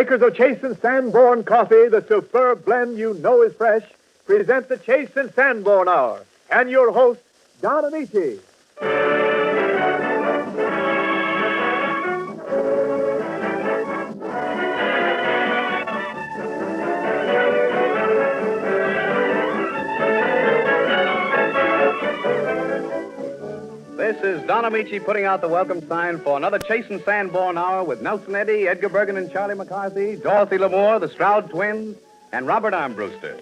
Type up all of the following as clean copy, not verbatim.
makers of Chase and Sanborn coffee, the superb blend you know is fresh, present the Chase and Sanborn Hour. And your host, Don Amici. This is Don Amici putting out the welcome sign for another Chase and Sanborn Hour with Nelson Eddy, Edgar Bergen and Charlie McCarthy, Dorothy Lamour, the Stroud Twins, and Robert Armbruster.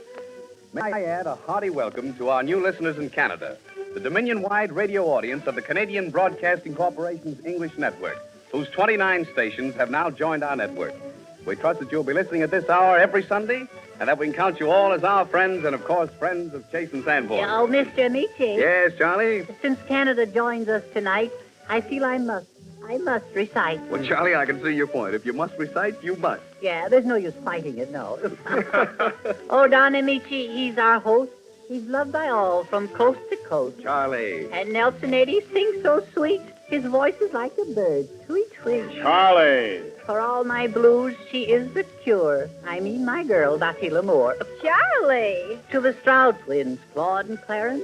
May I add a hearty welcome to our new listeners in Canada, the Dominion-wide radio audience of the Canadian Broadcasting Corporation's English network, whose 29 stations have now joined our network. We trust that you'll be listening at this hour every Sunday, and that we can count you all as our friends and, of course, friends of Chase and Sanborn. Oh, Mr. Amici. Yes, Charlie? Since Canada joins us tonight, I feel I must recite. Well, Charlie, I can see your point. If you must recite, you must. Yeah, there's no use fighting it, no. Oh, Don Amici, he's our host. He's loved by all from coast to coast. Charlie. And Nelson Eddy sings so sweet. His voice is like a bird. Tweet, tweet. Charlie. For all my blues, she is the cure. I mean my girl, Dottie Lamour. Charlie! To the Stroud twins, Claude and Clarence,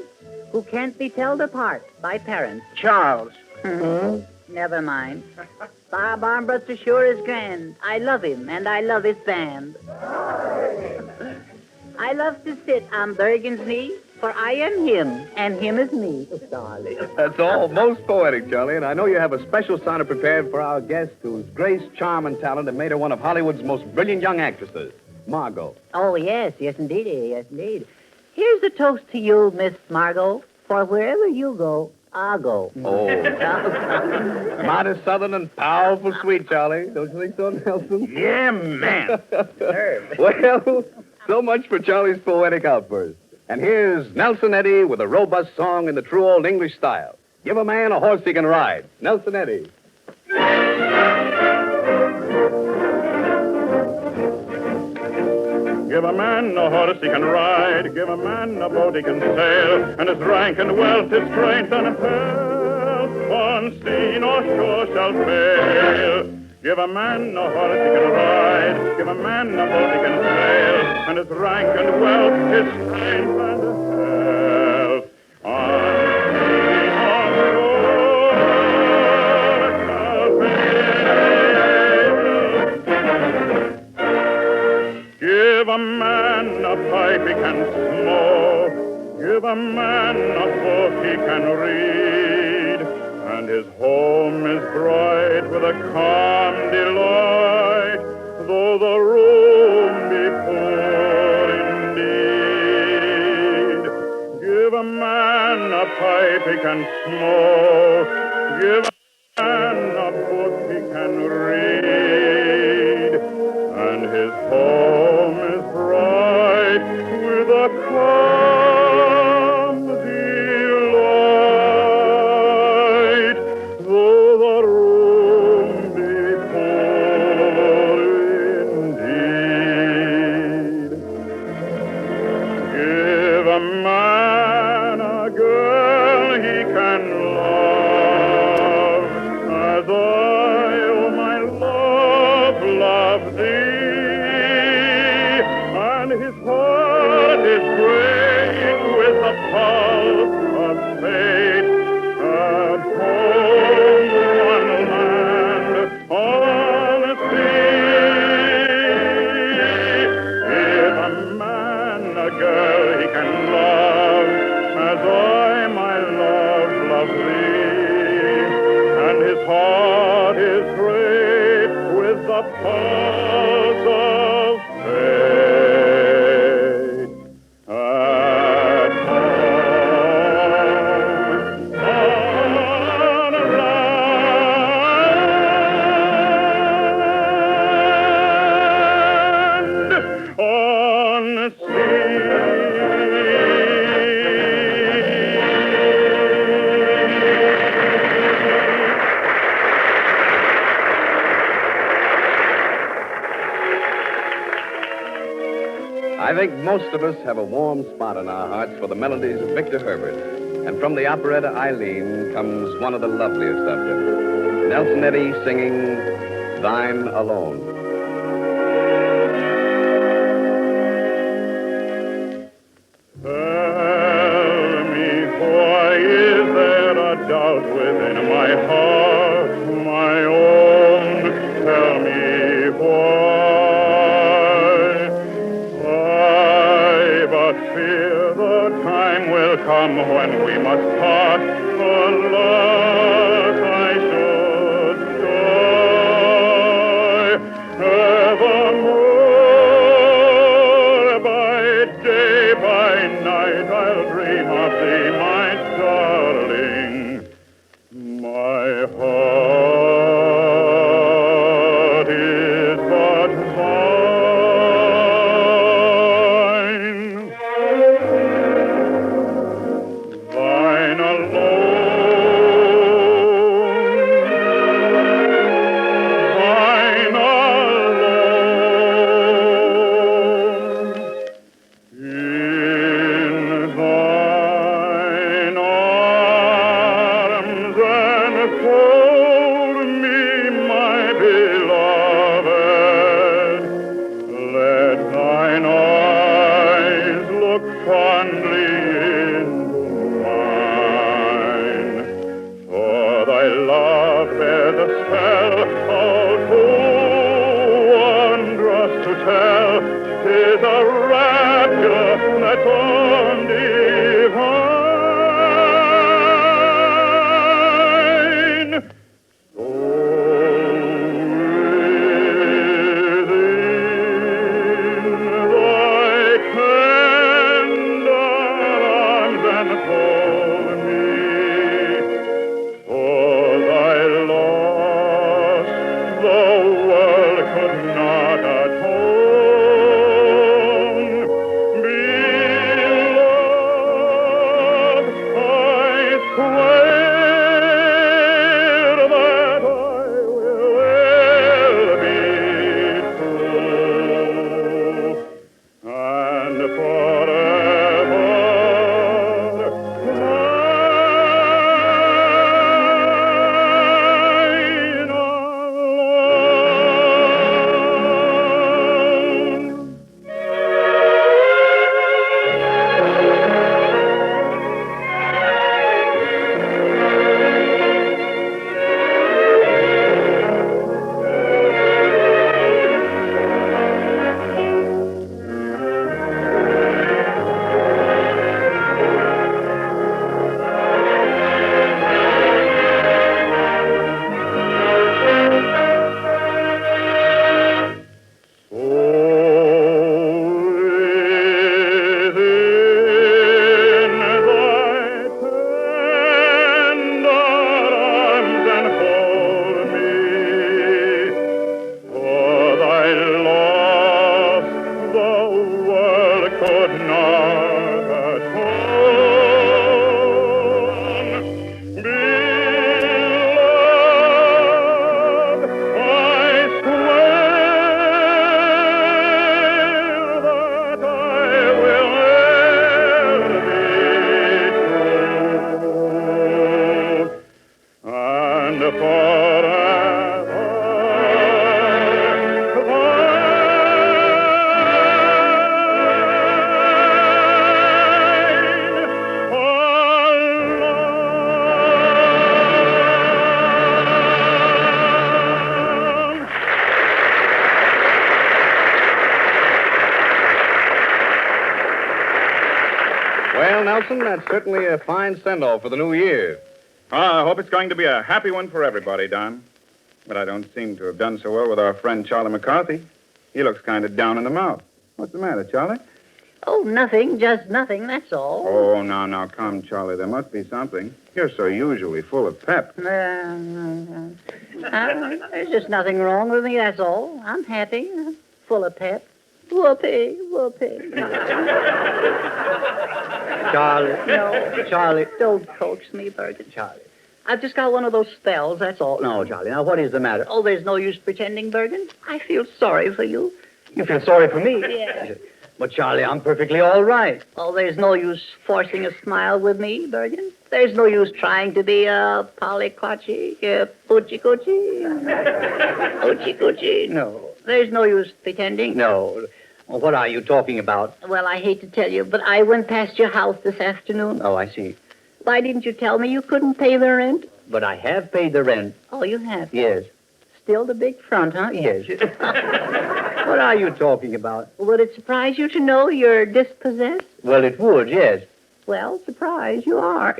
who can't be told apart by parents. Charles. Never mind. Bob Armbruster sure is grand. I love him, and I love his band. I love to sit on Bergen's knee, for I am him, and him is me. Darling. That's all most poetic, Charlie, and I know you have a special sonnet prepared for our guest whose grace, charm, and talent have made her one of Hollywood's most brilliant young actresses, Margot. Oh, yes, indeed, yes, indeed. Here's a toast to you, Miss Margot, for wherever you go, I'll go. Oh. Mighty southern and powerful sweet, Charlie. Don't you think so, Nelson? Yeah, man. Well, so much for Charlie's poetic outburst. And here's Nelson Eddy with a robust song in the true old English style. Give a man a horse he can ride. Nelson Eddy. Give a man a horse he can ride, give a man a boat he can sail, and his rank and wealth, his strength and health, on sea nor shore shall fail. Give a man a horse he can ride, give a man a boat he can sail, and his rank and wealth, his strength and health, on sea nor shore shall fail. Give a man a pipe he can smoke, give a man a book he can read, and his home is bright with a calm delight, though the room be poor indeed. Give a man a pipe he can smoke, give a man a book he can read, and his home is bright with a calm delight, though the room be poor indeed. Give a man a girl he can love, as I, oh my love, love thee, and his heart is great with the pulse of fate, at home one land on sea. Give a man a girl he can love, as I, my love, love thee, and his heart is great with the pulse of fate. At home, on land, on I think most of us have a warm spot in our hearts for the melodies of Victor Herbert. And from the operetta Eileen comes one of the loveliest of them. Nelson Eddy singing Thine Alone. could not atone. Beloved, I swear that I will be true. And forever mine alone. Well, Nelson, that's certainly a fine send-off for the new year. I hope it's going to be a happy one for everybody, Don. But I don't seem to have done so well with our friend Charlie McCarthy. He looks kind of down in the mouth. What's the matter, Charlie? Oh, nothing, just nothing, that's all. Oh, now, come, Charlie. There must be something. You're so usually full of pep. There's just nothing wrong with me, that's all. I'm happy, full of pep. Whoopee, whoopee. Charlie, no, Charlie, don't coax me, Bergen. Charlie, I've just got one of those spells, that's all. No, Charlie, now what is the matter? Oh, there's no use pretending, Bergen. I feel sorry for you. You feel sorry for me? Yeah. But, Charlie, I'm perfectly all right. Oh, there's no use forcing a smile with me, Bergen. There's no use trying to be a polyquachi, poochie-coochie, oochie-coochie. No. There's no use pretending. No. Well, what are you talking about? Well, I hate to tell you, but I went past your house this afternoon. Oh, I see. Why didn't you tell me you couldn't pay the rent? But I have paid the rent. Oh, you have? Yes. Still the big front, huh? Yes. What are you talking about? Would it surprise you to know you're dispossessed? Well, it would, yes. Well, surprised you are.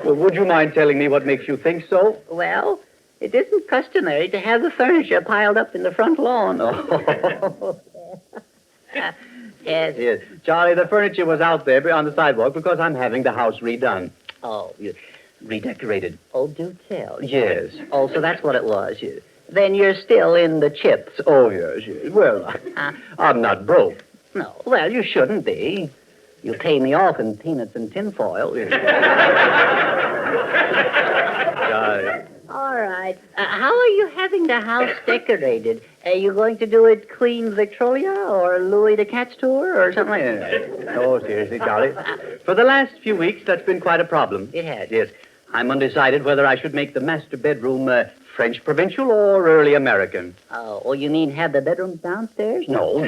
Well, would you mind telling me what makes you think so? Well, it isn't customary to have the furniture piled up in the front lawn. Oh. Yes. Yes. Charlie, the furniture was out there on the sidewalk because I'm having the house redone. Oh, you Redecorated. Oh, do tell. Yes. Oh, so that's what it was. Then you're still in the chips. Oh, yes. Well, I'm not broke. No. Well, you shouldn't be. You pay me off in peanuts and tinfoil. Charlie. All right. How are you having the house decorated? Are you going to do it Queen Victoria or Louis the Cat's tour or something like that? Oh, seriously, Charlie. For the last few weeks, that's been quite a problem. It has. Yes. I'm undecided whether I should make the master bedroom French provincial or early American. Oh, you mean have the bedrooms downstairs? No.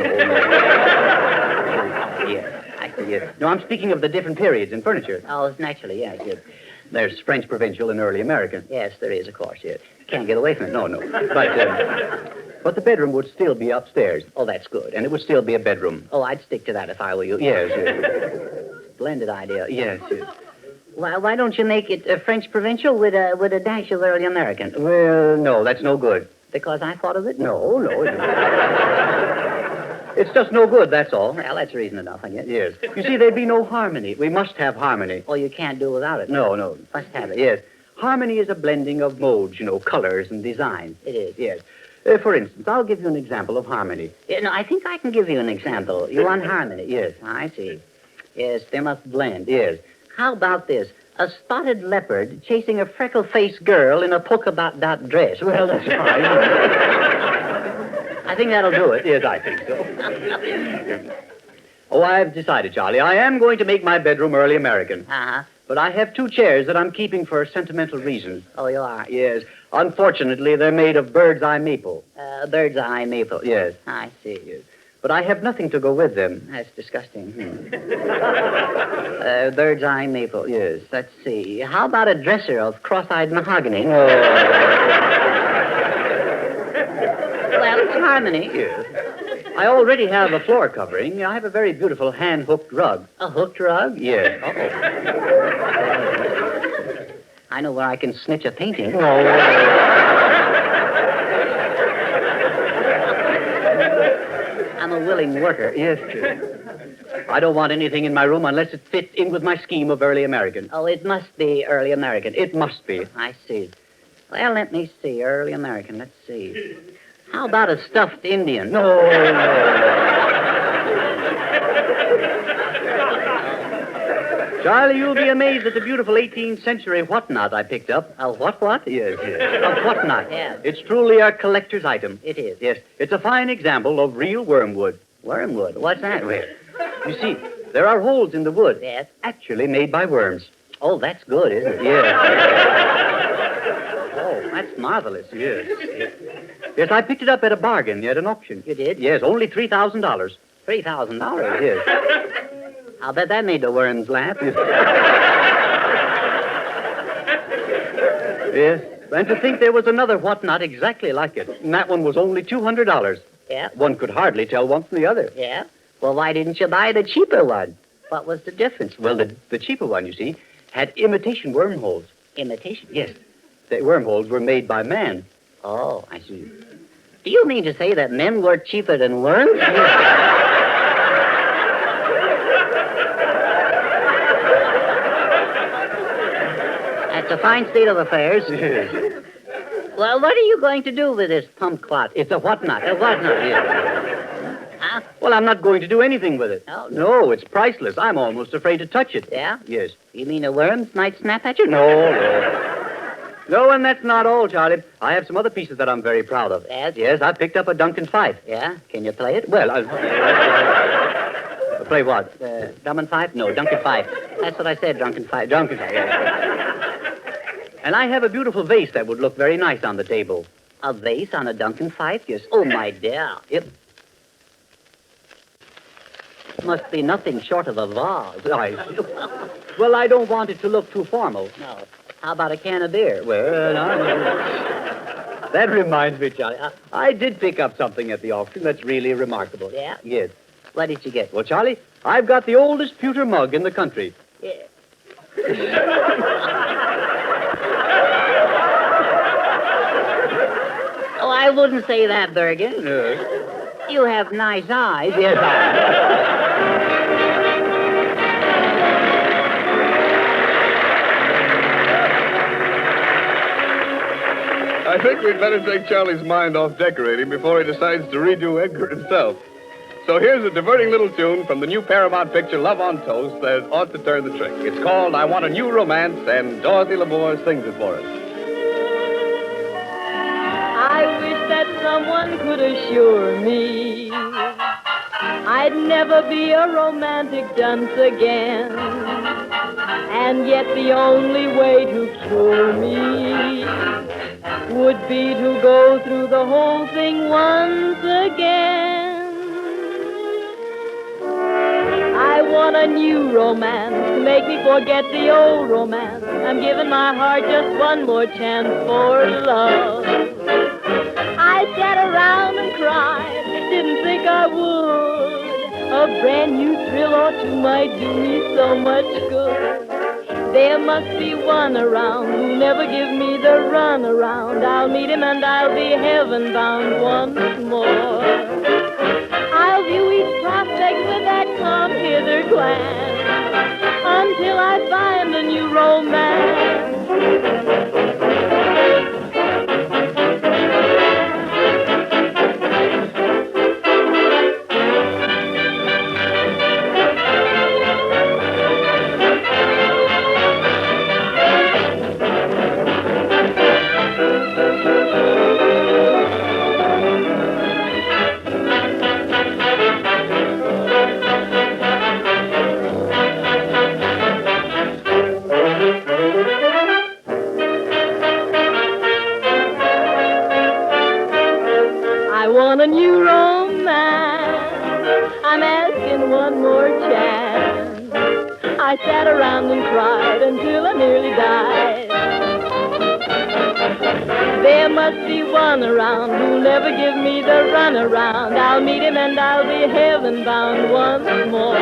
Yes. Yes. No, I'm speaking of the different periods in furniture. Oh, naturally, yes. There's French provincial and early American. Yes, there is, of course, yes. Can't get away from it. No. But the bedroom would still be upstairs. Oh, that's good. And it would still be a bedroom. Oh, I'd stick to that if I were you. Yes. Splendid idea. Yes. Why don't you make it a French provincial with a dash of early American? Well, no, that's no good. Because I thought of it? No. It's just no good, that's all. Well, that's reason enough, I guess. Yes. You see, there'd be no harmony. We must have harmony. Oh, you can't do without it. No. Must have it. Yes. Harmony is a blending of modes, colors and designs. It is. Yes. For instance, I'll give you an example of harmony. No, I think I can give you an example. You want harmony? Yes, I see. Yes, they must blend. Yes. How about this? A spotted leopard chasing a freckle-faced girl in a polka dot dress. Well, that's fine. I think that'll do it. Yes, I think so. Oh, I've decided, Charlie. I am going to make my bedroom early American. Uh-huh. But I have 2 chairs that I'm keeping for sentimental reasons. Oh, you are? Yes. Unfortunately, they're made of bird's eye maple. Bird's eye maple. Yes. I see. Yes. But I have nothing to go with them. That's disgusting. Bird's eye maple. Yes. Let's see. How about a dresser of cross-eyed mahogany? Oh. Well, it's harmony. Yes. I already have a floor covering. I have a very beautiful hand-hooked rug. A hooked rug? Yes. I know where I can snitch a painting. I'm a willing worker. Yes. I don't want anything in my room unless it fits in with my scheme of early American. Oh, it must be early American. It must be. I see. Well, let me see. Early American. Let's see. How about a stuffed Indian? No. Charlie, you'll be amazed at the beautiful 18th century whatnot I picked up. A what? Yes, yes. A whatnot. Yeah. It's truly a collector's item. It is. Yes. It's a fine example of real wormwood. Wormwood. What's that? You see, there are holes in the wood. Yes. Actually made by worms. Oh, that's good, isn't it? Yes. Oh, that's marvelous. Yes. Yes, I picked it up at a bargain at an auction. You did? Yes, only $3,000. $3,000. Yes. I'll bet that made the worms laugh. Yes. And to think there was another whatnot exactly like it. And that one was only $200. Yeah. One could hardly tell one from the other. Yeah? Well, why didn't you buy the cheaper one? What was the difference? Well, the cheaper one, you see, had imitation wormholes. Imitation? Yes. The wormholes were made by man. Oh, I see. Do you mean to say that men work cheaper than worms? That's a fine state of affairs. Yes. Well, what are you going to do with this kumquat? It's a whatnot. A whatnot? Yes. Huh? Well, I'm not going to do anything with it. Oh, No, it's priceless. I'm almost afraid to touch it. Yeah? Yes. You mean the worms might snap at you? No. No, and that's not all, Charlie. I have some other pieces that I'm very proud of. Yes? Yes, I picked up a Duncan Fife. Yeah? Can you play it? Well, play what? Drum and Fife? No, Duncan Fife. That's what I said, Drunken Fife. Duncan Fife. And I have a beautiful vase that would look very nice on the table. A vase on a Duncan Fife? Yes. Oh, my dear. It Must be nothing short of a vase. Well, I don't want it to look too formal. No. How about a can of beer? Well, that reminds me, Charlie. I did pick up something at the auction that's really remarkable. Yeah? Yes. What did you get? Well, Charlie, I've got the oldest pewter mug in the country. Yeah. Oh, I wouldn't say that, Bergen. You have nice eyes. Yes, I think we'd better take Charlie's mind off decorating before he decides to redo Edgar himself. So here's a diverting little tune from the new Paramount picture Love on Toast that ought to turn the trick. It's called I Want a New Romance, and Dorothy Lamour sings it for us. I wish that someone could assure me I'd never be a romantic dunce again. And yet the only way to cure me would be to go through the whole thing once again. I want a new romance to make me forget the old romance. I'm giving my heart just one more chance for love. I sat around and cried, didn't think I would. A brand new thrill or two might do me so much good. There must be one around who'll never give me the runaround. I'll meet him and I'll be heaven-bound once more. I'll view each prospect with that come-hither glance until I find a new romance. I want a new romance. I'm asking one more chance. I sat around and cried until I nearly died. There must be one around who'll never give me the runaround. I'll meet him and I'll be heaven-bound once more.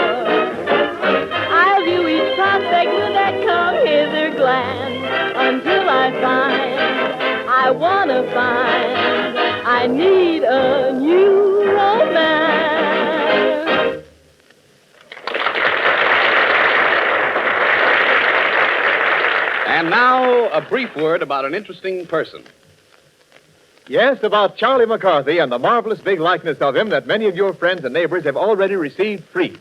I'll view each prospect that come hither glance until I find I want to find I need a new romance. And now, a brief word about an interesting person. Yes, about Charlie McCarthy and the marvelous big likeness of him that many of your friends and neighbors have already received free.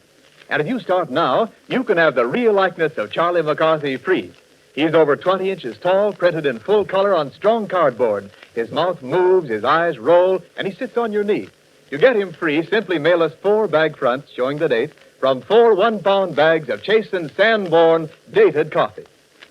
And if you start now, you can have the real likeness of Charlie McCarthy free. He's over 20 inches tall, printed in full color on strong cardboard. His mouth moves, his eyes roll, and he sits on your knee. To get him free, simply mail us 4 bag fronts showing the date from 4 one-pound bags of Chasen's SANBORN dated coffee.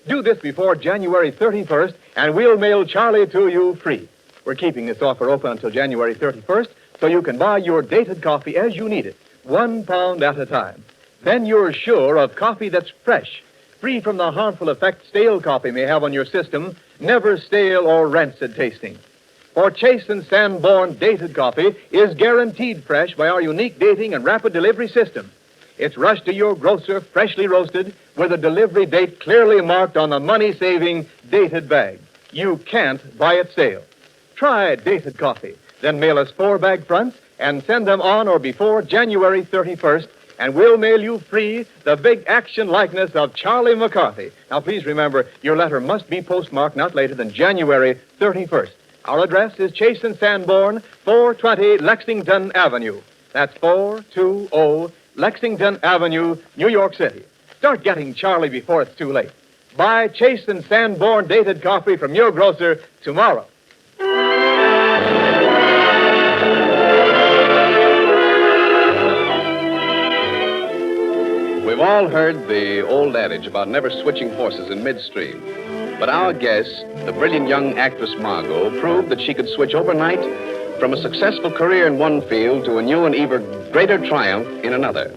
Do this before January 31st, and we'll mail Charlie to you free. We're keeping this offer open until January 31st, so you can buy your dated coffee as you need it, 1 pound at a time. Then you're sure of coffee that's fresh, free from the harmful effect stale coffee may have on your system, never stale or rancid tasting. For Chasen's SANBORN dated coffee is guaranteed fresh by our unique dating and rapid delivery system. It's rushed to your grocer freshly roasted with a delivery date clearly marked on the money-saving dated bag. You can't buy it stale. Try dated coffee, then mail us 4 bag fronts and send them on or before January 31st, and we'll mail you free the big action likeness of Charlie McCarthy. Now, please remember, your letter must be postmarked not later than January 31st. Our address is Chasen SANBORN, 420 Lexington Avenue. That's 420 Lexington Avenue, New York City. Start getting Charlie before it's too late. Buy Chasen SANBORN dated coffee from your grocer tomorrow. We've all heard the old adage about never switching horses in midstream. But our guest, the brilliant young actress Margot, proved that she could switch overnight from a successful career in one field to a new and even greater triumph in another.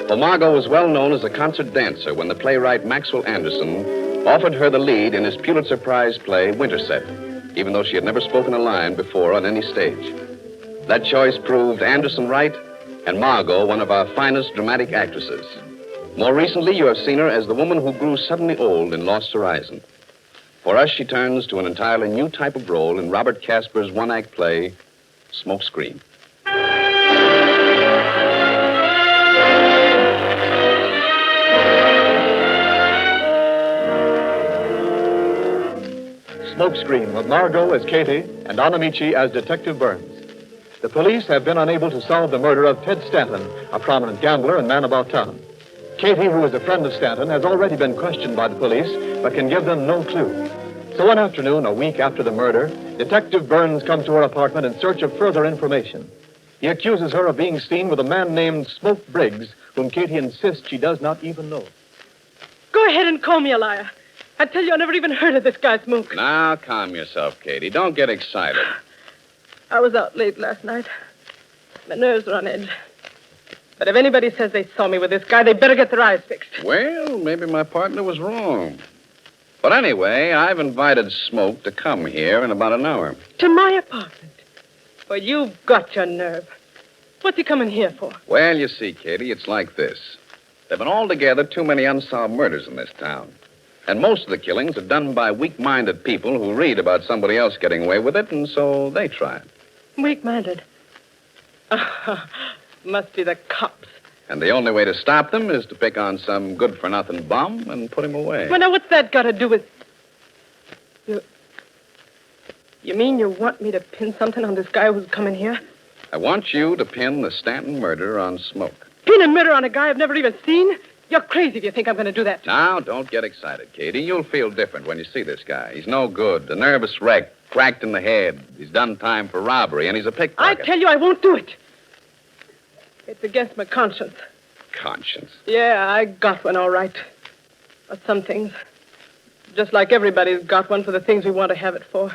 For Margot was well known as a concert dancer when the playwright Maxwell Anderson offered her the lead in his Pulitzer Prize play, Winterset, even though she had never spoken a line before on any stage. That choice proved Anderson right and Margot one of our finest dramatic actresses. More recently, you have seen her as the woman who grew suddenly old in Lost Horizon. For us, she turns to an entirely new type of role in Robert Casper's one-act play, Smokescreen. Smokescreen with Margot as Katie and Anamichi as Detective Burns. The police have been unable to solve the murder of Ted Stanton, a prominent gambler and man about town. Katie, who is a friend of Stanton, has already been questioned by the police, but can give them no clue. So one afternoon, a week after the murder, Detective Burns comes to her apartment in search of further information. He accuses her of being seen with a man named Smoke Briggs, whom Katie insists she does not even know. Go ahead and call me a liar. I tell you, I never even heard of this guy, Smoke. Now, calm yourself, Katie. Don't get excited. I was out late last night. My nerves were on edge. But if anybody says they saw me with this guy, they better get their eyes fixed. Well, maybe my partner was wrong. But anyway, I've invited Smoke to come here in about an hour. To my apartment? Well, you've got your nerve. What's he coming here for? Well, you see, Katie, it's like this. There have been altogether too many unsolved murders in this town. And most of the killings are done by weak-minded people who read about somebody else getting away with it, and so they try it. Weak-minded? Must be the cops. And the only way to stop them is to pick on some good-for-nothing bum and put him away. Well, now, what's that got to do with... You mean you want me to pin something on this guy who's coming here? I want you to pin the Stanton murder on Smoke. Pin a murder on a guy I've never even seen? You're crazy if you think I'm going to do that. Now, don't get excited, Katie. You'll feel different when you see this guy. He's no good. A nervous wreck, cracked in the head. He's done time for robbery, and he's a pickpocket. I tell you, I won't do it. It's against my conscience. Conscience? Yeah, I got one, all right. For some things. Just like everybody's got one for the things we want to have it for.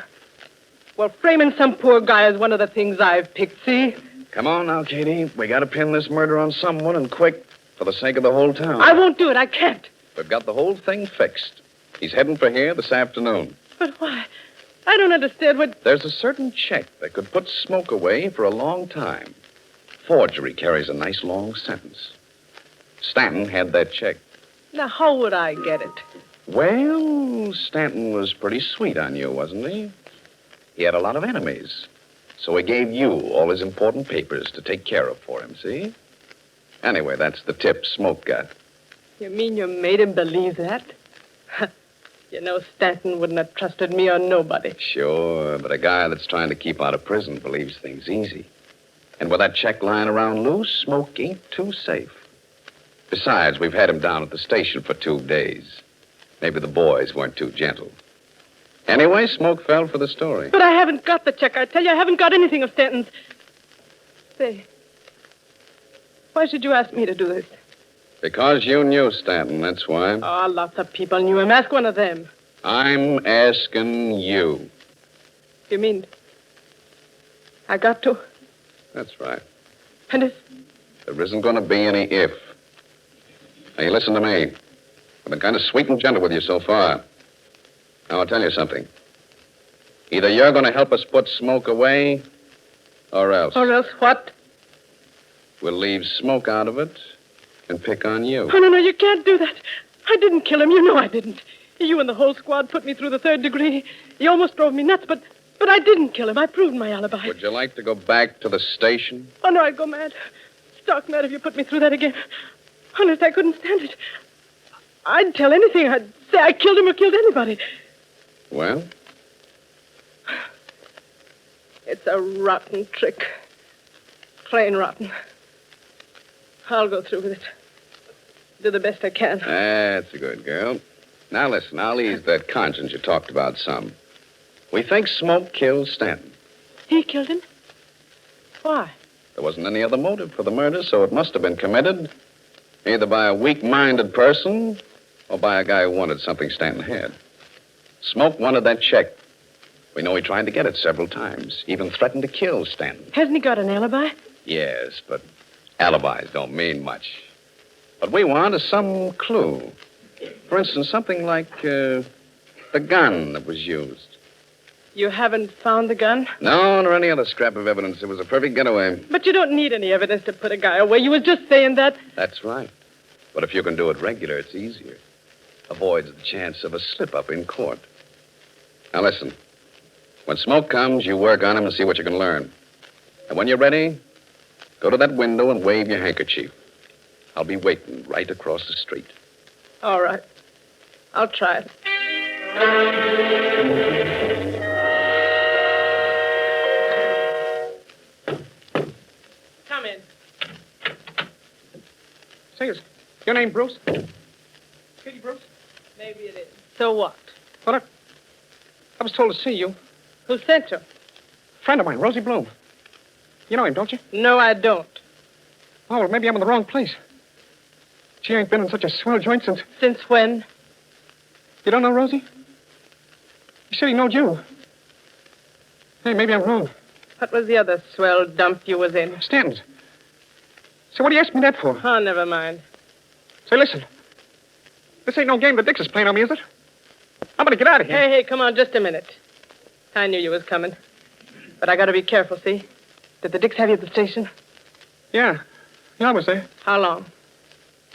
Well, framing some poor guy is one of the things I've picked, see? Come on now, Katie. We got to pin this murder on someone, and quick, for the sake of the whole town. I won't do it. I can't. We've got the whole thing fixed. He's heading for here this afternoon. But why? I don't understand what... There's a certain check that could put Smoke away for a long time. Forgery carries a nice long sentence. Stanton had that check. Now, how would I get it? Well, Stanton was pretty sweet on you, wasn't he? He had a lot of enemies. So he gave you all his important papers to take care of for him, see? Anyway, that's the tip Smoke got. You mean you made him believe that? You know, Stanton wouldn't have trusted me or nobody. Sure, but a guy that's trying to keep out of prison believes things easy. And with that check lying around loose, Smoke ain't too safe. Besides, we've had him down at the station for 2 days. Maybe the boys weren't too gentle. Anyway, Smoke fell for the story. But I haven't got the check. I tell you, I haven't got anything of Stanton's. Say, why should you ask me to do this? Because you knew Stanton, that's why. Oh, lots of people knew him. Ask one of them. I'm asking you. You mean I got to? That's right. And if... There isn't going to be any if. Now, you listen to me. I've been kind of sweet and gentle with you so far. Now, I'll tell you something. Either you're going to help us put Smoke away, or else. Or else what? We'll leave Smoke out of it and pick on you. Oh, no, you can't do that. I didn't kill him. You know I didn't. You and the whole squad put me through the 3rd degree. You almost drove me nuts, but I didn't kill him. I proved my alibi. Would you like to go back to the station? Oh, no, I'd go mad. Stark mad if you put me through that again. Honest, I couldn't stand it. I'd tell anything. I'd say I killed him or killed anybody. Well? It's a rotten trick. Plain rotten. I'll go through with it. Do the best I can. That's a good girl. Now, listen, I'll ease that conscience you talked about some. We think Smoke killed Stanton. He killed him? Why? There wasn't any other motive for the murder, so it must have been committed either by a weak-minded person or by a guy who wanted something Stanton had. Smoke wanted that check. We know he tried to get it several times, even threatened to kill Stanton. Hasn't he got an alibi? Yes, but alibis don't mean much. What we want is some clue. For instance, something like the gun that was used. You haven't found the gun? No, nor any other scrap of evidence. It was a perfect getaway. But you don't need any evidence to put a guy away. You were just saying that. That's right. But if you can do it regular, it's easier. Avoids the chance of a slip-up in court. Now, listen. When Smoke comes, you work on him and see what you can learn. And when you're ready, go to that window and wave your handkerchief. I'll be waiting right across the street. All right. I'll try it. Come in. Say, is your name Bruce? Katie Bruce? Maybe it is. So what? Well, I was told to see you. Who sent you? Friend of mine, Rosie Bloom. You know him, don't you? No, I don't. Oh, well, maybe I'm in the wrong place. She ain't been in such a swell joint since... Since when? You don't know Rosie? He said he knowed you. Hey, maybe I'm wrong. What was the other swell dump you was in? Stanton's. So what do you ask me that for? Oh, never mind. Say, listen. This ain't no game the Dix is playing on me, is it? I'm gonna get out of here. Hey, come on, just a minute. I knew you was coming. But I gotta be careful, see? Did the Dix have you at the station? Yeah, I was there. How long?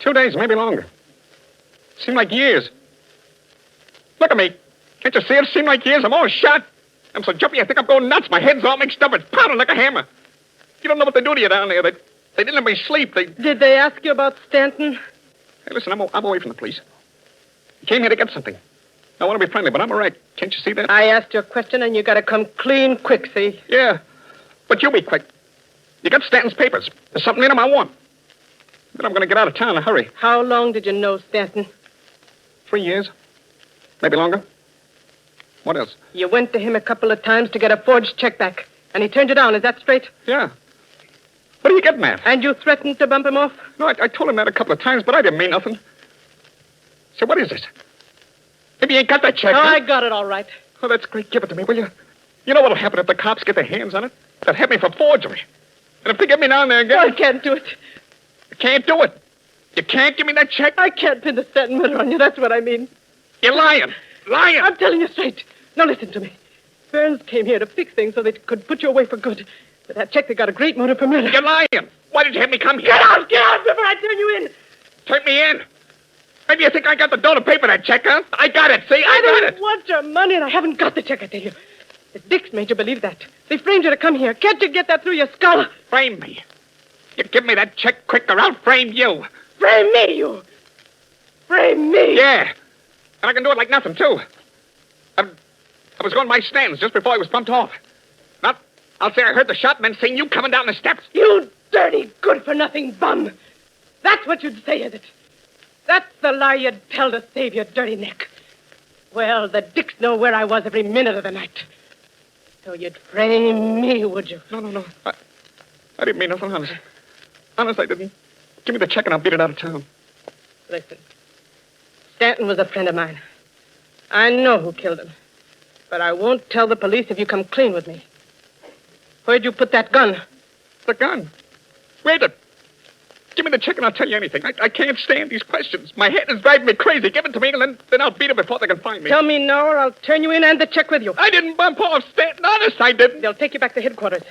2 days, maybe longer. Seemed like years. Look at me. Can't you see it? Seemed like years. I'm all shot. I'm so jumpy I think I'm going nuts. My head's all mixed up. It's pounding like a hammer. You don't know what they do to you down there. They didn't let me sleep. Did they ask you about Stanton? Hey, listen, I'm away from the police. I came here to get something. I want to be friendly, but I'm all right. Can't you see that? I asked you a question, and you gotta come clean quick, see? Yeah, but you be quick. You got Stanton's papers. There's something in them I want. Then I'm going to get out of town in a hurry. How long did you know Stanton? 3 years. Maybe longer. What else? You went to him a couple of times to get a forged check back, and he turned you down. Is that straight? Yeah. What are you getting at? And you threatened to bump him off? No, I told him that a couple of times, but I didn't mean nothing. So what is this? Maybe you ain't got that check, Oh, huh? I got it all right. Oh, that's great. Give it to me, will you? You know what'll happen if the cops get their hands on it? They'll have me for forgery. And if they get me down there again... I can't do it. You can't do it. You can't give me that check? I can't pin the Stanton murder on you. That's what I mean. You're lying. Lying. I'm telling you straight. Now listen to me. Burns came here to fix things so they could put you away for good. With that check, they got a great motive for murder. You're lying. Why did you have me come here? Get out before I turn you in. Turn me in? Maybe you think I got the dough to pay for that check, huh? I got it, see? I got it. I want your money, and I haven't got the check, I tell you. The Dicks made you believe that. They framed you to come here. Can't you get that through your skull? Frame me. You give me that check quick or I'll frame you. Frame me, you. Frame me. Yeah. And I can do it like nothing, too. I was going by Stanton's just before he was bumped off. Not, I'll say I heard the shot and then seen you coming down the steps. You dirty, good-for-nothing bum. That's what you'd say, is it? That's the lie you'd tell to save your dirty neck. Well, the Dicks know where I was every minute of the night. So you'd frame me, would you? No. I didn't mean nothing, honest. Honest, I didn't. Give me the check and I'll beat it out of town. Listen, Stanton was a friend of mine. I know who killed him. But I won't tell the police if you come clean with me. Where'd you put that gun? The gun? Where'd it? Give me the check and I'll tell you anything. I can't stand these questions. My head is driving me crazy. Give it to me and then I'll beat it before they can find me. Tell me now or I'll turn you in and the check with you. I didn't bump off Stanton. Honest, I didn't. They'll take you back to headquarters.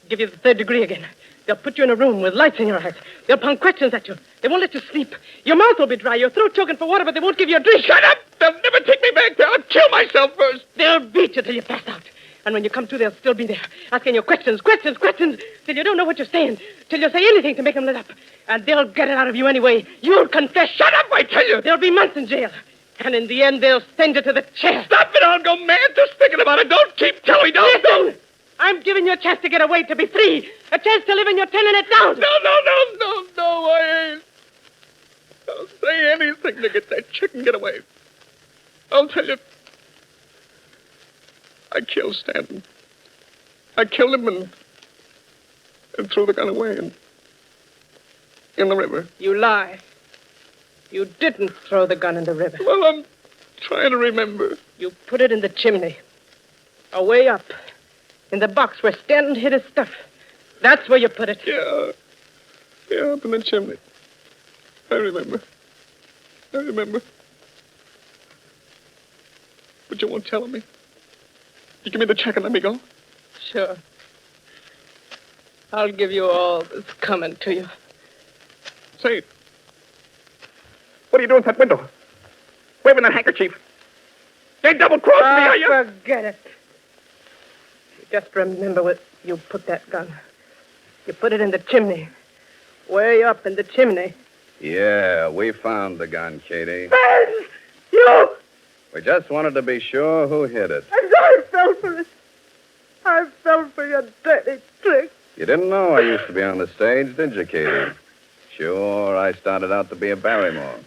Give you the 3rd degree again. They'll put you in a room with lights in your eyes. They'll pound questions at you. They won't let you sleep. Your mouth will be dry, your throat choking for water, but they won't give you a drink. Shut up! They'll never take me back there. I'll kill myself first. They'll beat you till you pass out. And when you come to, they'll still be there, asking you questions, till you don't know what you're saying, till you say anything to make them let up. And they'll get it out of you anyway. You'll confess. Shut up, I tell you. There'll be months in jail. And in the end, they'll send you to the chair. Stop it, I'll go mad just thinking about it. Don't keep telling me. Don't. Listen! I'm giving you a chance to get away, to be free. A chance to live in your tenement now. No, I ain't. I'll say anything to get that check and get away. I'll tell you. I killed Stanton. I killed him and threw the gun away in the river. You lie. You didn't throw the gun in the river. Well, I'm trying to remember. You put it in the chimney. Away up. In the box where Stanton hid his stuff. That's where you put it. Yeah, up in the chimney. I remember. But you won't tell me. You give me the check and let me go? Sure. I'll give you all that's coming to you. Say, what are you doing at that window? Waving that handkerchief. You ain't double-crossing me, are you? Forget it. Just remember where you put that gun. You put it in the chimney. Way up in the chimney. Yeah, we found the gun, Katie. Ben! You! We just wanted to be sure who hid it. I fell for it. I fell for your dirty trick. You didn't know I used to be on the stage, did you, Katie? Sure, I started out to be a Barrymore.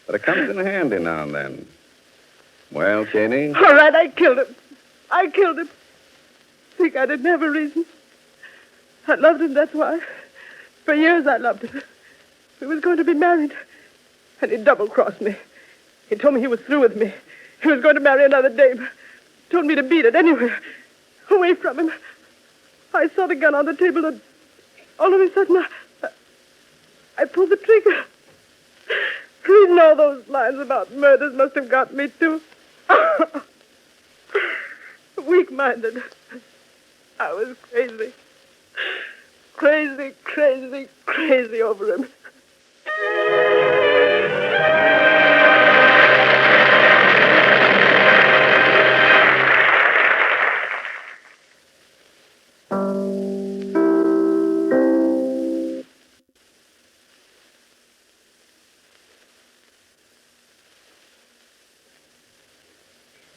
But it comes in handy now and then. Well, Katie? All right, I killed him. Think I didn't have a reason. I loved him, that's why. For years I loved him. We was going to be married. And he double-crossed me. He told me he was through with me. He was going to marry another dame. Told me to beat it anywhere. Away from him. I saw the gun on the table and all of a sudden I pulled the trigger. Reading all those lines about murders must have got me too. Weak-minded. I was crazy. Crazy over him.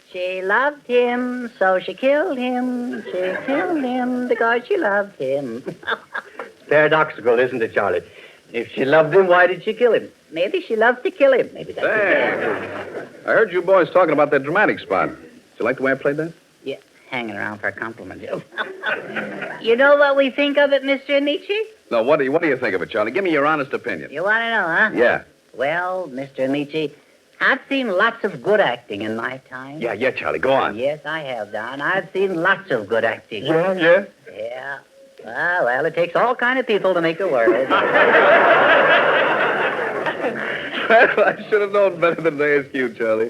She loved him, so she killed him. She killed him because she loved him. Paradoxical, isn't it, Charlie? If she loved him, why did she kill him? Maybe she loved to kill him. Maybe that's Say, I heard you boys talking about that dramatic spot. Did you like the way I played that? Yeah, hanging around for a compliment. You know what we think of it, Mr. Nietzsche? No, what do you think of it, Charlie? Give me your honest opinion. You want to know, huh? Yeah. Well, Mr. Nietzsche, I've seen lots of good acting in my time. Yeah, Charlie, go on. Yes, I have, Don. I've seen lots of good acting. Yeah? Yeah. Well, it takes all kind of people to make a word. I should have known better than to ask you, Charlie.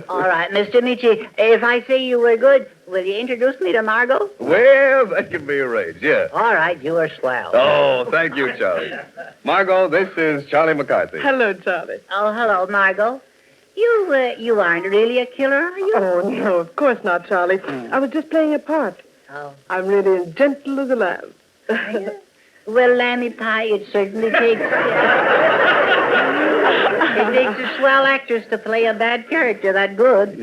All right, Mr. Michi, if I say you were good, will you introduce me to Margot? Well, that can be arranged, yeah. All right, you are swell. Oh, thank you, Charlie. Margot, this is Charlie McCarthy. Hello, Charlie. Oh, hello, Margot. You aren't really a killer, are you? Oh, no, of course not, Charlie. I was just playing a part. Oh. I'm really as gentle as a lamb. Well, Lammy Pie, it certainly takes... it takes a swell actress to play a bad character that good.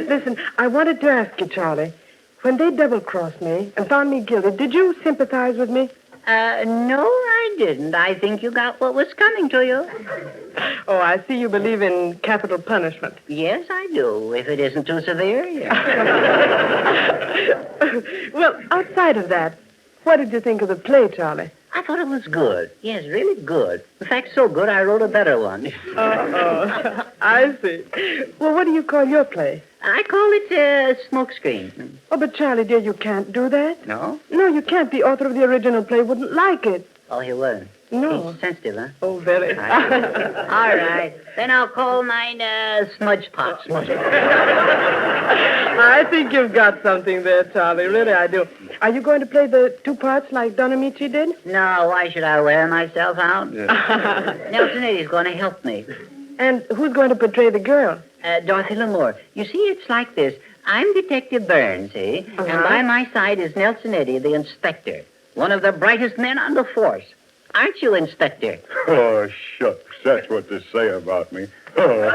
Listen, I wanted to ask you, Charlie. When they double-crossed me and found me guilty, did you sympathize with me? No, I didn't. I think you got what was coming to you. Oh, I see you believe in capital punishment. Yes, I do, if it isn't too severe. Yeah. Well, outside of that, what did you think of the play, Charlie? I thought it was good. Yes, really good. In fact, so good I wrote a better one. Oh, I see. Well, what do you call your play? I call it Smokescreen. Oh, but Charlie, dear, you can't do that. No? No, you can't. The author of the original play wouldn't like it. Oh, he wouldn't. No. He's sensitive, huh? Oh, very. All right. Then I'll call mine Smudge Pot. I think you've got something there, Charlie. Really, I do. Are you going to play the two parts like Don Amici did? No, why should I wear myself out? Nelson Eddy's going to help me. And who's going to portray the girl? Dorothy L'Amour. You see, it's like this. I'm Detective Burns, see? Uh-huh. And by my side is Nelson Eddy, the inspector. One of the brightest men on the force. Aren't you, Inspector? Oh, shucks. That's what they say about me. Well,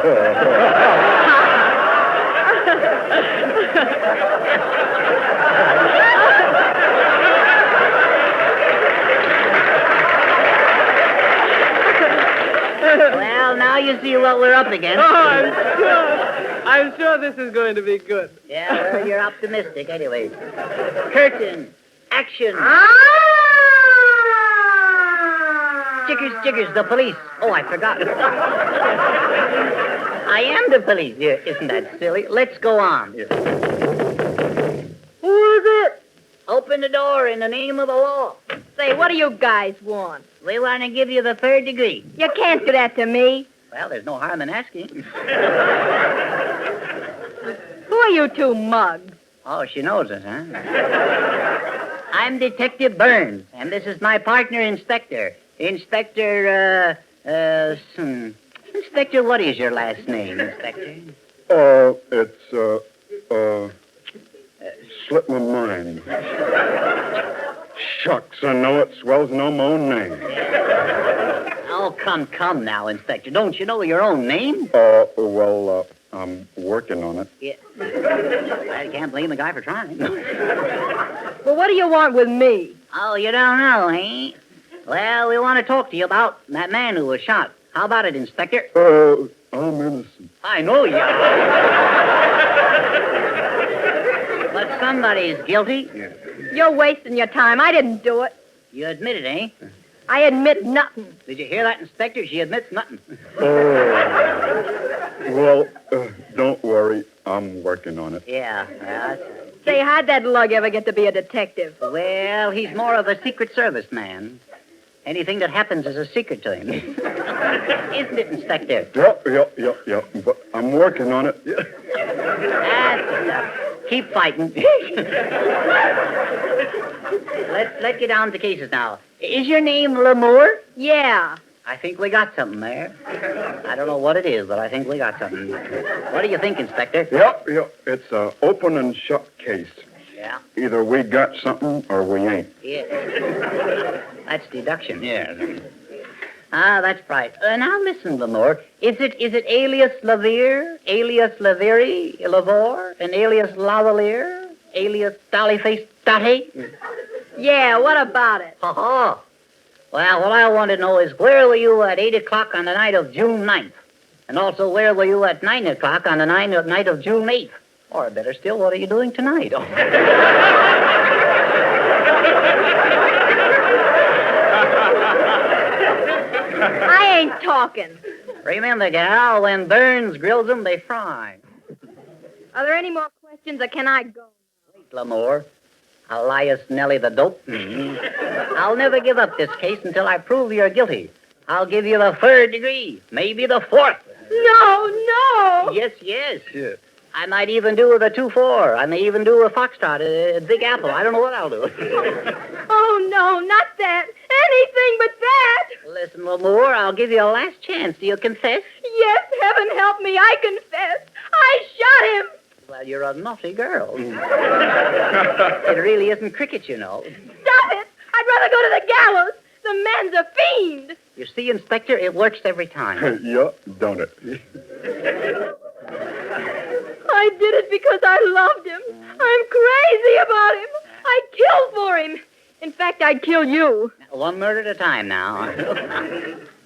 now you see what we're up against. Oh, I'm sure this is going to be good. Yeah, well, you're optimistic anyway. Curtain. Action. Jiggers, the police. Oh, I forgot. I am the police. Yeah, isn't that silly? Let's go on. Who is it? Open the door in the name of the law. Say, what do you guys want? We want to give you the 3rd degree. You can't do that to me. Well, there's no harm in asking. Who are you two mugs? Oh, she knows us, huh? I'm Detective Burns, and this is my partner, Inspector. Inspector, Inspector, what is your last name, Inspector? It's, slipped my mind. Shucks, I know it swells no more name. Oh, come now, Inspector. Don't you know your own name? Well, I'm working on it. Yeah. I can't blame the guy for trying. Well, what do you want with me? Oh, you don't know, eh? Well, we want to talk to you about that man who was shot. How about it, Inspector? I'm innocent. I know you are. But somebody's guilty. You're wasting your time. I didn't do it. You admit it, eh? I admit nothing. Did you hear that, Inspector? She admits nothing. Well, don't worry. I'm working on it. Yeah. Say, how'd that lug ever get to be a detective? Well, he's more of a Secret Service man. Anything that happens is a secret to him. Isn't it, Inspector? Yeah. But I'm working on it. That's enough. Keep fighting. Let's get down to cases now. Is your name L'Amour? Yeah. I think we got something there. I don't know what it is, but I think we got something. What do you think, Inspector? Yep. It's a open and shut case. Yeah. Either we got something or we ain't. Yeah. That's deduction. Yeah. That's right. Now listen, L'Amour. Is it alias Lavere, alias Laveri, Lavore, and alias Lavalier, alias Dollyface Dotty? Yeah, what about it? Ha-ha. Well, what I want to know is where were you at 8 o'clock on the night of June 9th? And also where were you at 9 o'clock on the night of June 8th? Or better still, what are you doing tonight? I ain't talking. Remember, gal, when Burns grills them, they fry. Are there any more questions, or can I go? Wait, Lamore. Elias Nelly the dope. I'll never give up this case until I prove you're guilty. I'll give you the 3rd degree, maybe the 4th. No! Yes. Yeah. I might even do with a 2-4. I may even do a foxtrot, a big apple. I don't know what I'll do. Oh, no, not that. Anything but that. Listen, Lamore, I'll give you a last chance. Do you confess? Yes, heaven help me, I confess. I shot him. Well, you're a naughty girl. It really isn't cricket, you know. Stop it. I'd rather go to the gallows. The man's a fiend. You see, Inspector, it works every time. Yeah, don't it? I did it because I loved him. I'm crazy about him. I'd kill for him. In fact, I'd kill you. One murder at a time now.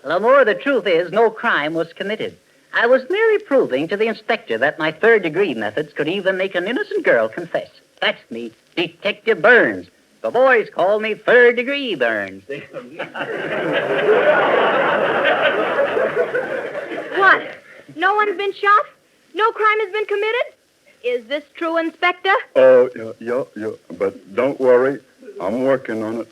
Lamore, the truth is, no crime was committed. I was merely proving to the inspector that my 3rd degree methods could even make an innocent girl confess. That's me, Detective Burns. The boys call me 3rd degree Burns. What? No one's been shot? No crime has been committed? Is this true, Inspector? Oh, yeah. But don't worry. I'm working on it.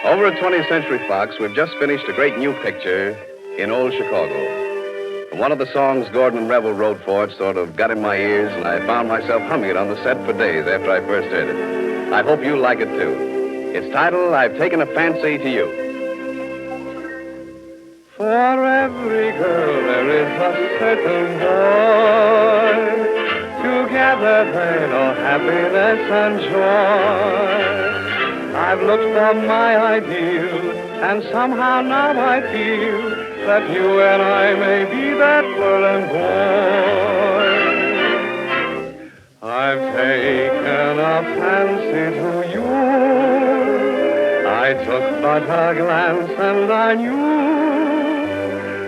Over at 20th Century Fox, we've just finished a great new picture in old Chicago. One of the songs Gordon and Revel wrote for it sort of got in my ears, and I found myself humming it on the set for days after I first heard it. I hope you'll like it, too. It's titled, I've Taken a Fancy to You. For every girl there is a certain boy. Together they know happiness and joy. I've looked for my ideal, and somehow now I feel that you and I may be that girl and boy. I've taken a fancy to you. I took but a glance and I knew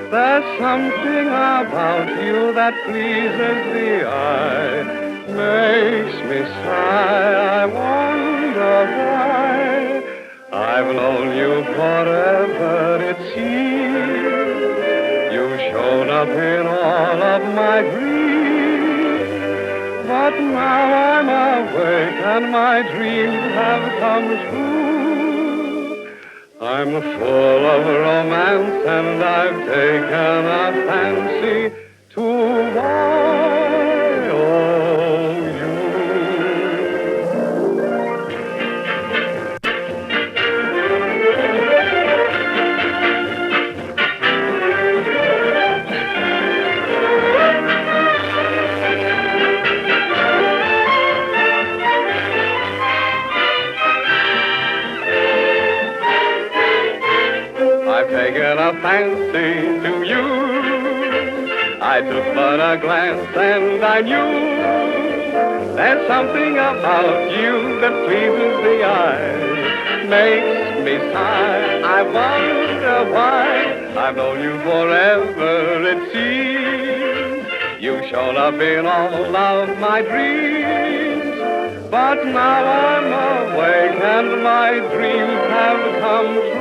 there's something about you that pleases the eye, makes me sigh. I wonder why. I've known you forever, it seems. You've shown up in all of my dreams. But now I'm awake and my dreams have come true. I'm full of romance and I've taken a fancy to why, oh, you. I've taken a fancy to you. I took but a glance and I knew there's something about you that pleases the eye, makes me sigh. I wonder why. I've known you forever, it seems. You've shown up in all of my dreams. But now I'm awake and my dreams have come true.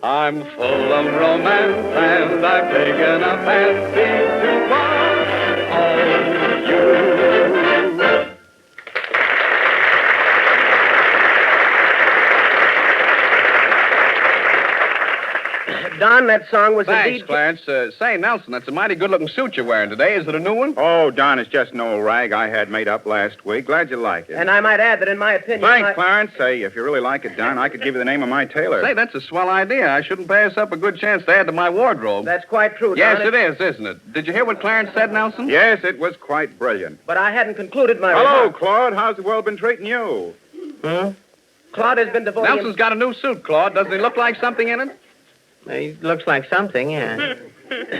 I'm full of romance and I've taken a fancy to one, oh, you. Don, that song was Thanks, indeed... Clarence. Say, Nelson, that's a mighty good-looking suit you're wearing today. Is it a new one? Oh, Don, it's just an old rag I had made up last week. Glad you like it. And I might add that in my opinion... Thanks, Clarence. Say, if you really like it, Don, I could give you the name of my tailor. Say, that's a swell idea. I shouldn't pass up a good chance to add to my wardrobe. That's quite true, Don. Yes, it is, isn't it? Did you hear what Clarence said, Nelson? Yes, it was quite brilliant. But I hadn't concluded my Hello, remarks. Claude. How's the world been treating you? Claude has been devoting... Nelson's got a new suit, Claude. Doesn't he look like something in it? He looks like something, yeah.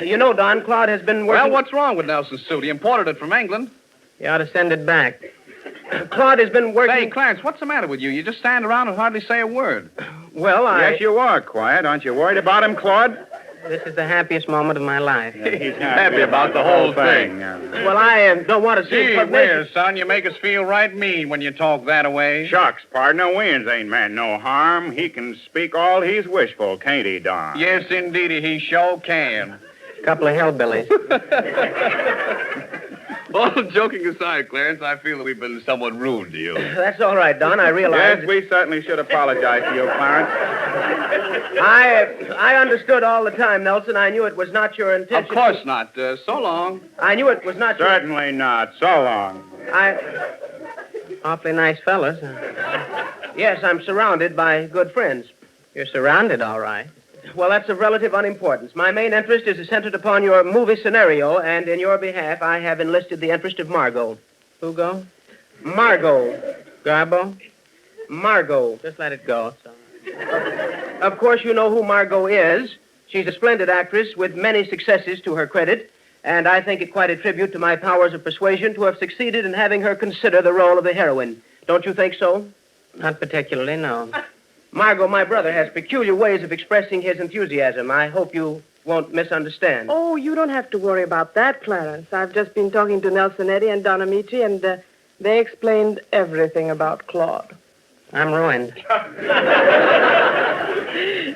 You know, Don, Claude has been working... Well, what's wrong with Nelson's suit? He imported it from England. You ought to send it back. Claude has been working... Say, Clarence, what's the matter with you? You just stand around and hardly say a word. Well, Yes, you are quiet. Aren't you worried about him, Claude? This is the happiest moment of my life. He's happy about the whole thing. Well, I don't want to see Gee it. whiz, son, you make us feel right mean when you talk that away. Shucks, partner, Wins ain't meant no harm. He can speak all he's wishful, can't he, Don? Yes, indeedy, he sure can. Couple of hillbillies. All joking aside, Clarence, I feel that we've been somewhat rude to you. That's all right, Don. I realize. Yes, we certainly should apologize to you, Clarence. I understood all the time, Nelson. I knew it was not your intention. Of course not. So long. I knew it was not your... Certainly not. So long. Awfully nice fellas. Yes, I'm surrounded by good friends. You're surrounded, all right. Well, that's of relative unimportance. My main interest is centered upon your movie scenario, and in your behalf, I have enlisted the interest of Margot. Who go? Margot. Garbo? Margot. Just let it go. Of course, you know who Margot is. She's a splendid actress with many successes to her credit, and I think it quite a tribute to my powers of persuasion to have succeeded in having her consider the role of the heroine. Don't you think so? Not particularly, no. Margot, my brother, has peculiar ways of expressing his enthusiasm. I hope you won't misunderstand. Oh, you don't have to worry about that, Clarence. I've just been talking to Nelson Eddy and Don Amici, and they explained everything about Claude. I'm ruined.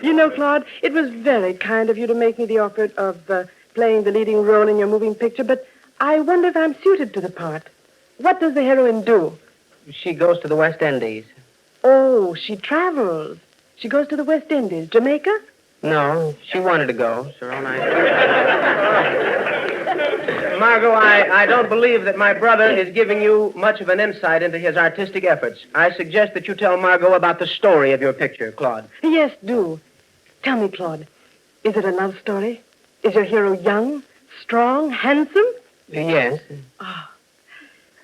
You know, Claude, it was very kind of you to make me the offer of playing the leading role in your moving picture, but I wonder if I'm suited to the part. What does the heroine do? She goes to the West Indies. Oh, she travels. She goes to the West Indies. Jamaica? No, she wanted to go. It's her own idea. Margot, I don't believe that my brother is giving you much of an insight into his artistic efforts. I suggest that you tell Margot about the story of your picture, Claude. Yes, do. Tell me, Claude, is it a love story? Is your hero young, strong, handsome? Yes. Ah.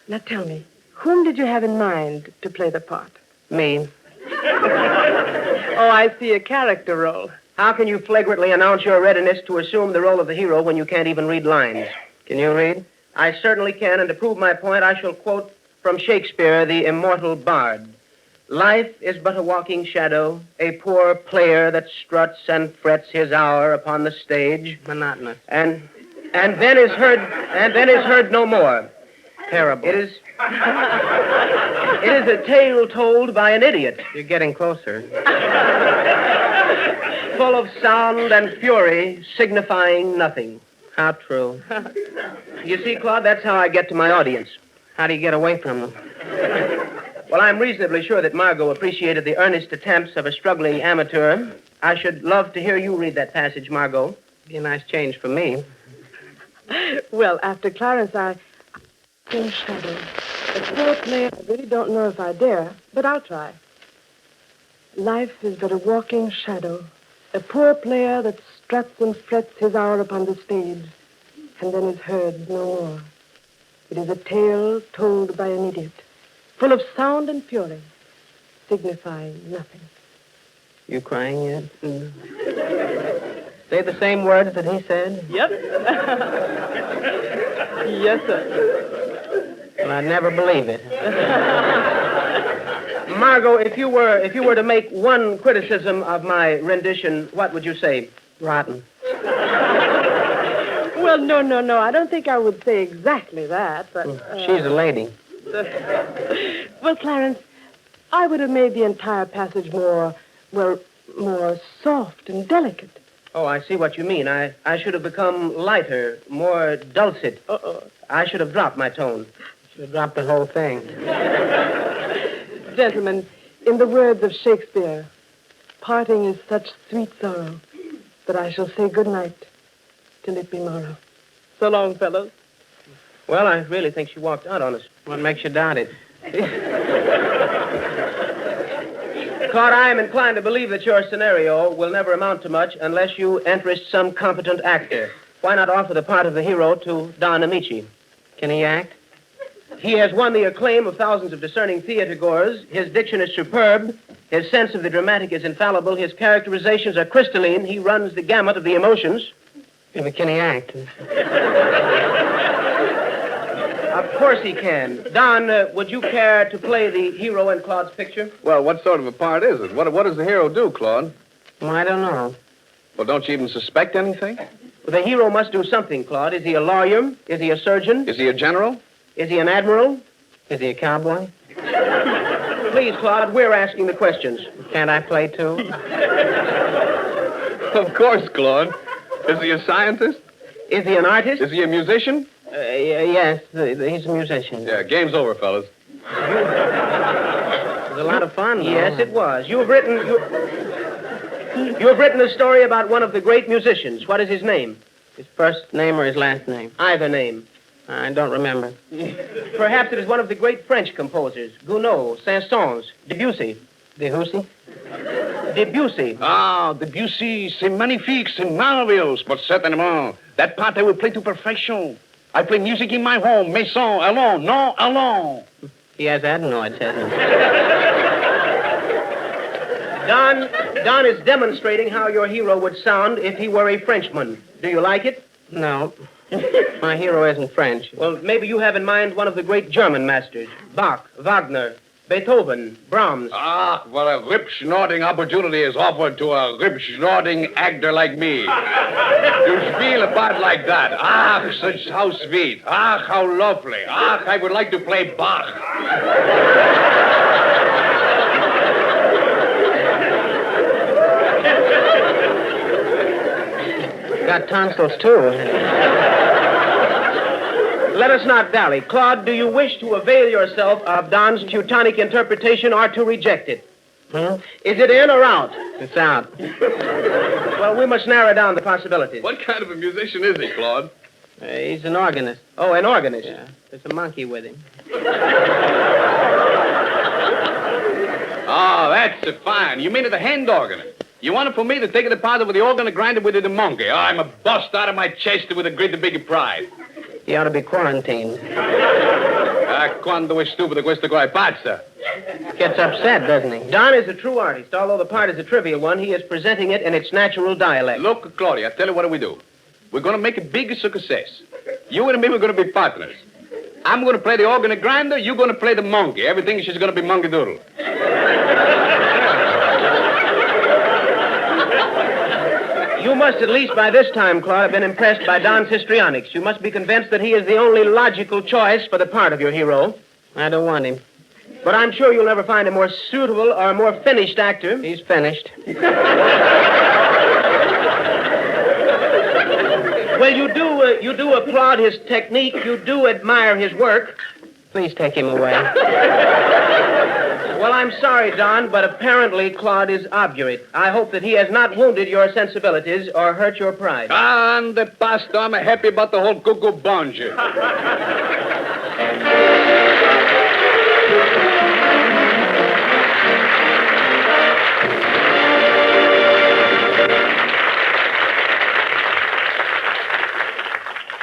Now tell me, whom did you have in mind to play the part? Me. Oh, I see, a character role. How can you flagrantly announce your readiness to assume the role of the hero when you can't even read lines? Can you read? I certainly can, and to prove my point, I shall quote from Shakespeare, the immortal bard. Life is but a walking shadow, a poor player that struts and frets his hour upon the stage. Monotonous. And then is heard no more. Terrible. It is a tale told by an idiot. You're getting closer. Full of sound and fury, signifying nothing. How true. You see, Claude, that's how I get to my audience. How do you get away from them? Well, I'm reasonably sure that Margot appreciated the earnest attempts of a struggling amateur. I should love to hear you read that passage, Margot. Be a nice change for me. Well, after Clarence, in shadow. A poor player, I really don't know if I dare, but I'll try. Life is but a walking shadow, a poor player that struts and frets his hour upon the stage, and then is heard no more. It is a tale told by an idiot, full of sound and fury, signifying nothing. You crying yet? Say the same words that he said? Yep. Yes, sir. Well, I'd never believe it. Margot, if you were to make one criticism of my rendition, what would you say? Rotten. Well, no. I don't think I would say exactly that, but... She's a lady. Well, Clarence, I would have made the entire passage more soft and delicate. Oh, I see what you mean. I should have become lighter, more dulcet. I should have dropped my tone. Should have dropped the whole thing. Gentlemen, in the words of Shakespeare, parting is such sweet sorrow that I shall say good night till it be morrow. So long, fellows. Well, I really think she walked out on us. What makes you doubt it? Claude, I am inclined to believe that your scenario will never amount to much unless you interest some competent actor. Why not offer the part of the hero to Don Amici? Can he act? He has won the acclaim of thousands of discerning theatergoers. His diction is superb. His sense of the dramatic is infallible. His characterizations are crystalline. He runs the gamut of the emotions. Yeah, but can he act? Of course he can. Don, would you care to play the hero in Claude's picture? Well, what sort of a part is it? What does the hero do, Claude? Well, I don't know. Well, don't you even suspect anything? The hero must do something, Claude. Is he a lawyer? Is he a surgeon? Is he a general? Is he an admiral? Is he a cowboy? Please, Claude, we're asking the questions. Can't I play, too? Of course, Claude. Is he a scientist? Is he an artist? Is he a musician? Yes, he's a musician. Yeah, game's over, fellas. It was a lot of fun, though. Yes, it was. You have written a story about one of the great musicians. What is his name? His first name or his last name? Either name. I don't remember. Perhaps it is one of the great French composers. Gounod, Saint-Saëns, Debussy. Debussy? Debussy. Ah, Debussy, c'est magnifique, c'est marvelous, but certainement, that part I will play to perfection. I play music in my home, maison, alone, non, alone. He has adenoids, hasn't he? Don is demonstrating how your hero would sound if he were a Frenchman. Do you like it? No. My hero isn't French. Well, maybe you have in mind one of the great German masters. Bach, Wagner, Beethoven, Brahms. Ah, well, a rip-snorting opportunity is offered to a rip-snorting actor like me. To spiel a part like that. Ah, such how sweet. Ah, how lovely. Ah, I would like to play Bach. Got tonsils, too. Let us not dally. Claude, do you wish to avail yourself of Don's Teutonic interpretation or to reject it? Is it in or out? It's out. Well, we must narrow down the possibilities. What kind of a musician is he, Claude? He's an organist. Oh, an organist? Yeah. There's a monkey with him. Oh, that's fine. You mean the hand organist? You wanted for me to take it apart with the organ and grind it with the monkey. Oh, I'm a bust out of my chest with a great big pride. He ought to be quarantined. Quando è stupido questo qua è pazza. Gets upset, doesn't he? Don is a true artist. Although the part is a trivial one, he is presenting it in its natural dialect. Look, Claudia, I tell you what we do. We're going to make a big success. You and me, we're going to be partners. I'm going to play the organ and grinder. You're going to play the monkey. Everything's just going to be monkey doodle. You must, at least by this time, Claude, have been impressed by Don's histrionics. You must be convinced that he is the only logical choice for the part of your hero. I don't want him. But I'm sure you'll never find a more suitable or a more finished actor. He's finished. Well, you do applaud his technique. You do admire his work. Please take him away. Well, I'm sorry, Don, but apparently Claude is obdurate. I hope that he has not wounded your sensibilities or hurt your pride. And the pasta, I'm happy about the whole cuckoo bunch.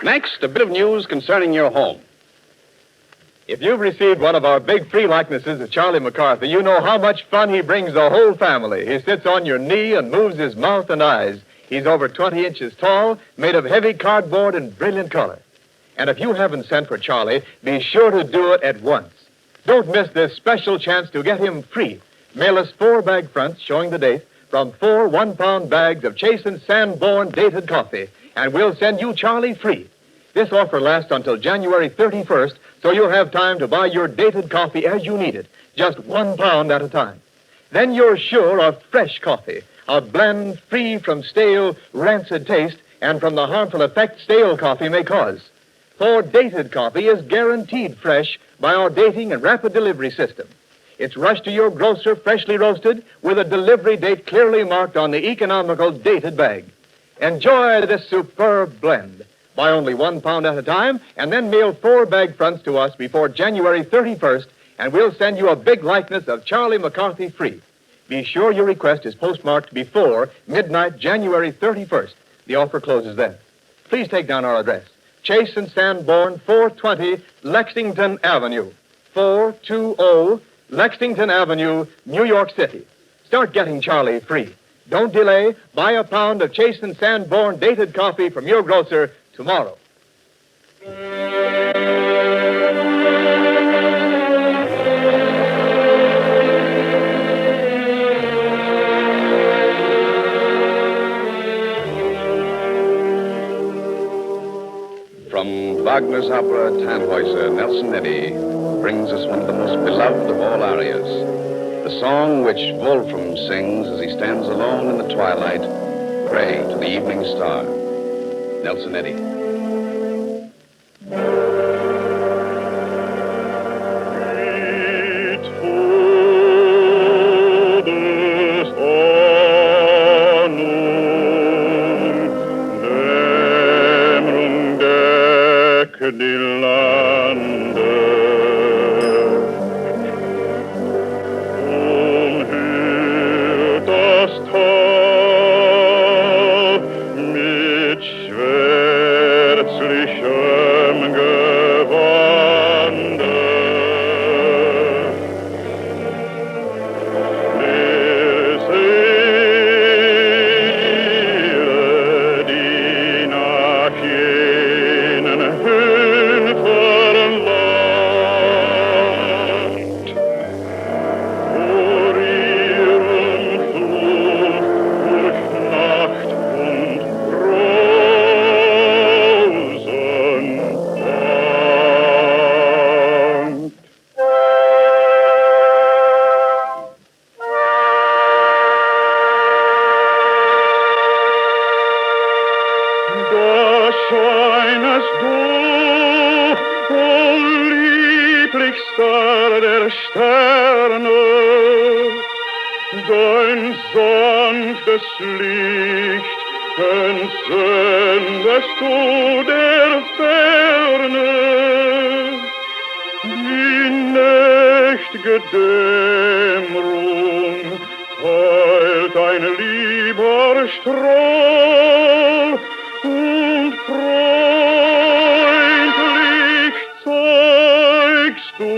Next, a bit of news concerning your home. If you've received one of our big free likenesses of Charlie McCarthy, you know how much fun he brings the whole family. He sits on your knee and moves his mouth and eyes. He's over 20 inches tall, made of heavy cardboard and brilliant color. And if you haven't sent for Charlie, be sure to do it at once. Don't miss this special chance to get him free. Mail us 4 bag fronts showing the date from 4 1-pound bags of Chasen's SANBORN dated coffee, and we'll send you Charlie free. This offer lasts until January 31st, so you'll have time to buy your dated coffee as you need it, just 1 pound at a time. Then you're sure of fresh coffee, a blend free from stale, rancid taste and from the harmful effect stale coffee may cause. For dated coffee is guaranteed fresh by our dating and rapid delivery system. It's rushed to your grocer freshly roasted with a delivery date clearly marked on the economical dated bag. Enjoy this superb blend. Buy only 1 pound at a time, and then mail 4 bag fronts to us before January 31st, and we'll send you a big likeness of Charlie McCarthy free. Be sure your request is postmarked before midnight, January 31st. The offer closes then. Please take down our address. Chase and SANBORN, 420 Lexington Avenue. 420 Lexington Avenue, New York City. Start getting Charlie free. Don't delay. Buy a pound of Chase and SANBORN dated coffee from your grocer tomorrow. Wagner's opera Tannhäuser, Nelson Eddy, brings us one of the most beloved of all arias. The song which Wolfram sings as he stands alone in the twilight, praying to the evening star. Nelson Eddy. Die Lande umhüllt das Tal mit schwärzlichem Gewande. Der Seele, die nach jenen Höhen verlangt, vor ihrem Fluch durch Nacht und Rosen wankt. Da scheinest du, o lieblichster der Sterne, dein sanftes Licht entsendest du der Ferne. Die nächt'ge Dämmerung teilt ein lieber Strahl und freundlich zeigst du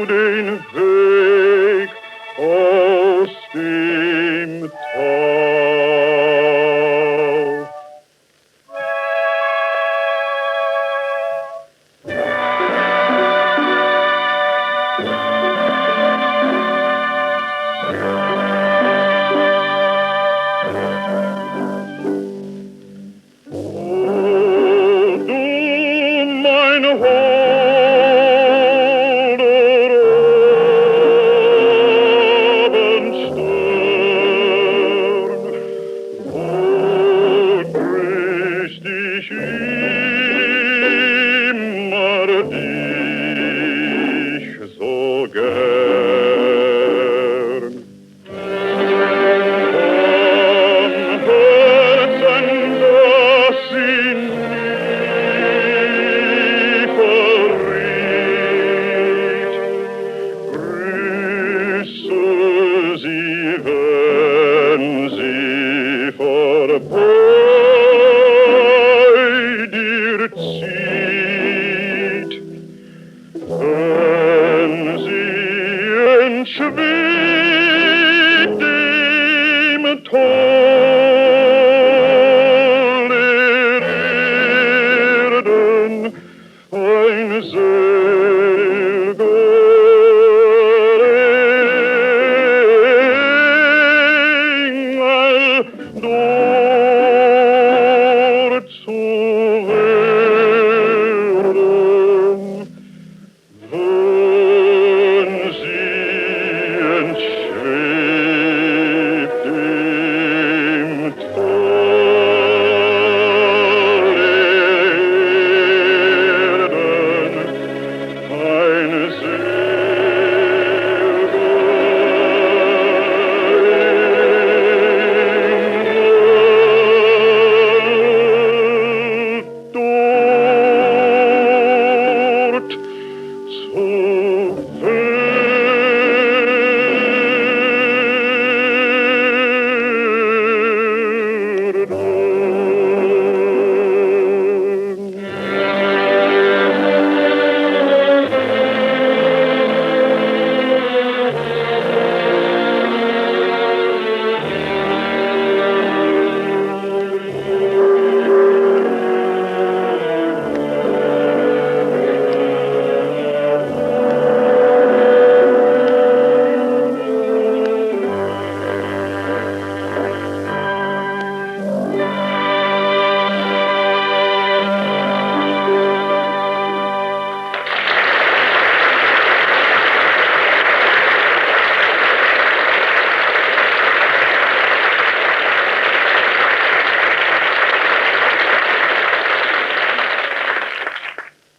den Weg aus dem Tal. Meine holde Abendstund,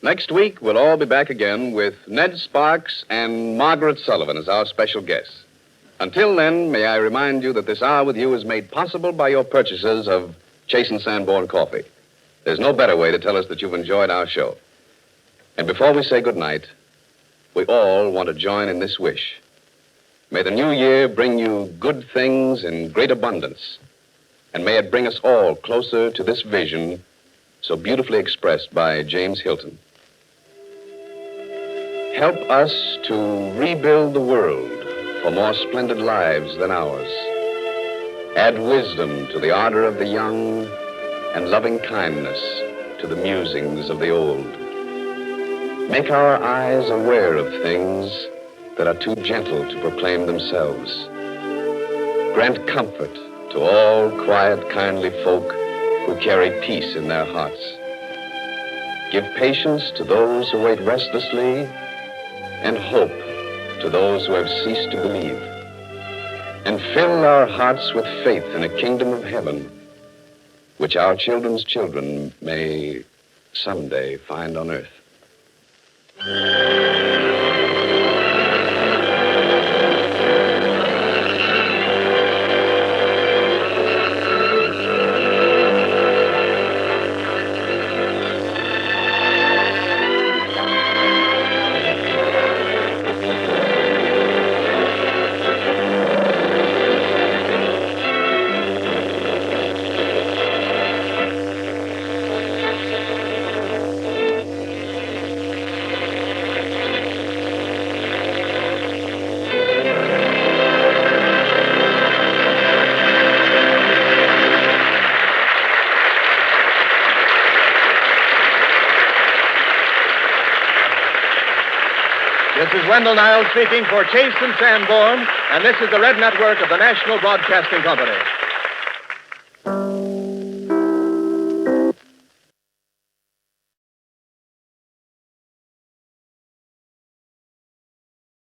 Next week, we'll all be back again with Ned Sparks and Margaret Sullivan as our special guests. Until then, may I remind you that this hour with you is made possible by your purchases of Chase and Sanborn coffee. There's no better way to tell us that you've enjoyed our show. And before we say goodnight, we all want to join in this wish. May the new year bring you good things in great abundance. And may it bring us all closer to this vision so beautifully expressed by James Hilton. Help us to rebuild the world for more splendid lives than ours. Add wisdom to the ardor of the young and loving kindness to the musings of the old. Make our eyes aware of things that are too gentle to proclaim themselves. Grant comfort to all quiet, kindly folk who carry peace in their hearts. Give patience to those who wait restlessly and hope to those who have ceased to believe. And fill our hearts with faith in a kingdom of heaven, which our children's children may someday find on earth. This is Wendell Niles speaking for Chase and Sanborn, and this is the Red Network of the National Broadcasting Company.